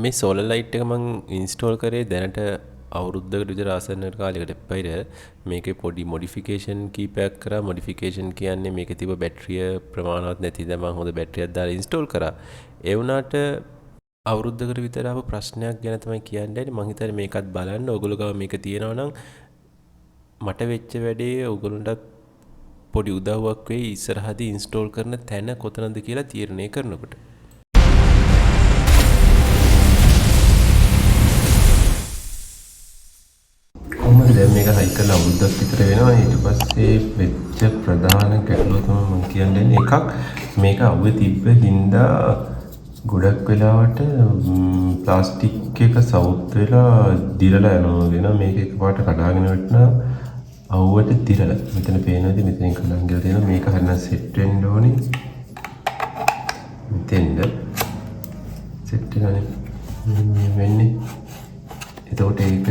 මේ solar light එක මම ඉන්ස්ටෝල් කරේ දැනට අවුරුද්දකට විතර ආසන්න කාලයකට පෙර. මේකේ පොඩි මොඩිෆිකේෂන් කීපයක් කරා. මොඩිෆිකේෂන් කියන්නේ මේකේ තිබ්බ බැටරිය ප්‍රමාණවත් නැති දැන් මම හොඳ බැටරියක් දාලා ඉන්ස්ටෝල් කරා. ඒ වුණාට අවුරුද්දකට විතර ආව ප්‍රශ්නයක් ගැන තමයි කියන්නේ. මම හිතන්නේ මේකත් බලන්න. ඔයගොල්ලෝ ගාව මේක තියෙනවා නම් මට වෙච්ච වැඩේ ඔයගොල්ලන්ටත් පොඩි උදව්වක් වෙයි ඉස්සරහදී ඉන්ස්ටෝල් කරන තැන කොතනද කියලා තීරණය කරනකොට. කොහොමද දැන් මේක හයි කරලා අවුරුද්දක් විතර වෙනවා. ඊට පස්සේ වෙච්ච ප්‍රධාන ගැටලුව තමයි මම කියන්නේ. එකක් මේක අවුවේ තිබ්බ හින්දා ගොඩක් වෙලාවට ප්ලාස්ටික් එක සවුත් වෙලා දිරලා යනවා වෙන මේක එකපාරට කඩාගෙන වැටෙනවා අවුවට දිරලා. මෙතන පේනවාද මෙතනින් කඩන් ගිහලා තියෙනවා. මේක හරියට සෙට් වෙන්න ඕනේ. මෙතෙන්ද සෙට් වෙනනේ වෙන්නේ. එතකොට ඒක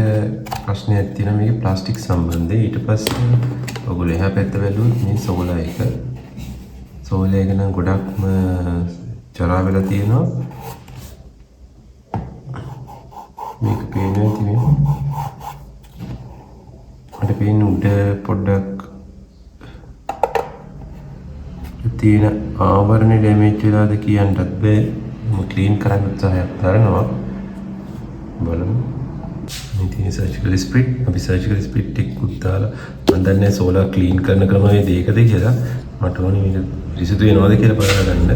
ප්‍රශ්නයක් තියෙනවා මේකේ ප්ලාස්ටික් සම්බන්ධයෙන්. ඊට පස්සේ ඔයගොල්ලෝ එහා පැත්ත බැලුවොත් මේ සෝලර් එක. සෝලර් එක නම් ගොඩක්ම චරා වෙලා තියෙනවා. මේක පේනවා තියෙන්නේ. මට පේන්නේ උඩ පොඩ්ඩක් තියෙන ආවරණය ඩැමේජ් වෙලාද කියන්නත් බෑ. මම ක්ලීන් කරන්න උත්සාහයක් කරනවා. බලමු. මේ සර්ජිකල් ස්ප්‍රිට් අපි සර්ජිකල් ස්ප්‍රිට් එකකුත් දාලා මම දන්නේ සෝලර් ක්ලීන් කරන ක්‍රමයේ දෙකද කියලා. මට ඕනේ මේක රිසිදු වෙනවද කියලා බලන්න.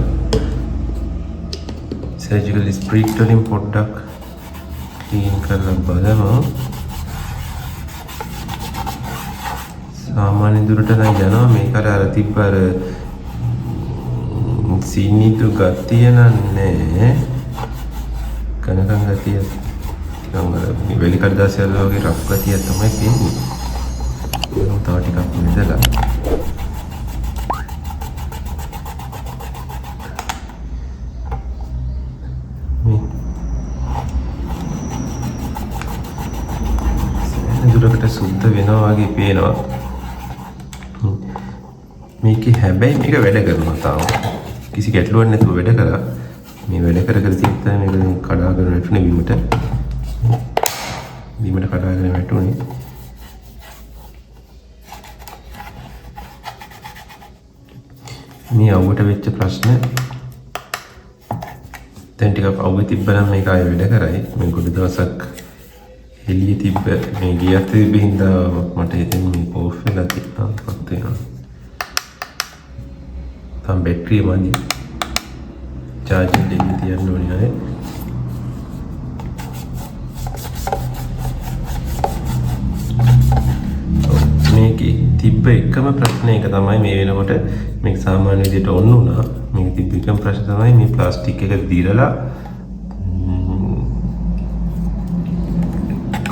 සර්ජිකල් ස්ප්‍රිට් වලින් පොඩ්ඩක් ක්ලීන් කරලා බලමු. සාමාන්‍ය දුරට නම් යනවා. මේක අර තිබ්බ අර සීනිතු ගතිය නන්නේ කනකන් ගතිය වෙලි කඩදාසිය වගේ රෆ් ගතිය තමයි තියෙන්නේ. ඒක තව ටිකක් මෙදලා. මේ දුරකට සුද්ධ වෙනවා වගේ පේනවා. මේකේ හැබැයි මේක වැඩ කරනවා තාම. කිසි ගැටලුවක් නැතුව වැඩ කරා. මේ වැඩ කර තියත්තා මේක කඩාගෙන වැටුනේ බිමට. බිමට කඩාගෙන වැටුනේ. මේ අවුවට වෙච්ච ප්‍රශ්න දැන් ටිකක් අවුවේ තිබ්බනම් මේක ආයෙ වැඩ කරයි. මේ ගොඩ දවසක් එළියේ තිබ්බ මේ ගියත් තිබ්බ හින්දා මට හිතෙන්නේ මේක ඕෆ් වෙලා තියෙනවා. පත් වෙනවා. තම බැටරිය මදි. charging දෙන්න තියන්න ඕනේ ආයේ. මේකේ තිබ්බ එකම ප්‍රශ්නේ එක තමයි මේ වෙනකොට මේක සාමාන්‍ය විදිහට ඔන් වුණා. මේක තිබ්බ එකම ප්‍රශ්නේ තමයි මේ ප්ලාස්ටික් එක දිරලා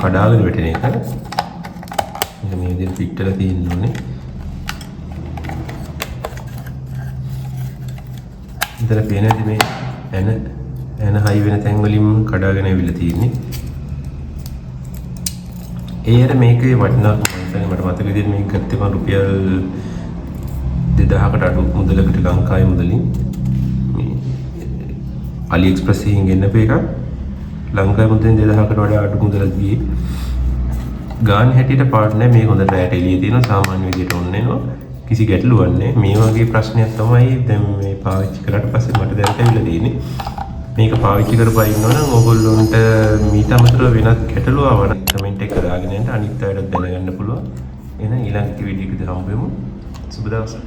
කඩාගෙන වැටෙන එක. මේක මේ විදිහට පිටලා තියෙන්න ඕනේ. ඉතින් පේනද මේ එන හයි වෙන තැන් වලින් කඩාගෙන ඇවිල්ලා තියෙන්නේ. ඒ අර මේකේ වටිනාකම මට මතක විදිහට මේක ගත්තේ මම රුපියල් 2000කට අඩු මුදලකට ලංකාවේ මුදලින් මේ අලි එක්ස්ප්‍රස් එකෙන් ගෙන්නපු එකක්. ලංකාවේ මුදලින් 2000කට වඩා අඩු මුදලක් ගියේ. ගාන හැටියට පාඩ නැහැ. මේක හොඳට රැට එළියේ තියෙනවා. සාමාන්‍ය විදිහට ඔන්න එනවා. කිසි ගැටලුවක් නැහැ. මේ වගේ ප්‍රශ්නයක් තමයි දැන් මේ පාවිච්චි කරාට පස්සේ මට දැනට ඇවිල්ලා තියෙන්නේ. මේක පාවිච්චි කරපුවා ඉන්නවනම් ඕගොල්ලොන්ට මීට අමතරව වෙනත් ගැටලු ආවනම් කමෙන්ට් එක දාගෙන යන්න අනිත් අයටත් දැනගන්න පුළුවන්. එහෙනම් ඊළඟ වීඩියෝ එකදී හම්බෙමු. සුබ දවසක්.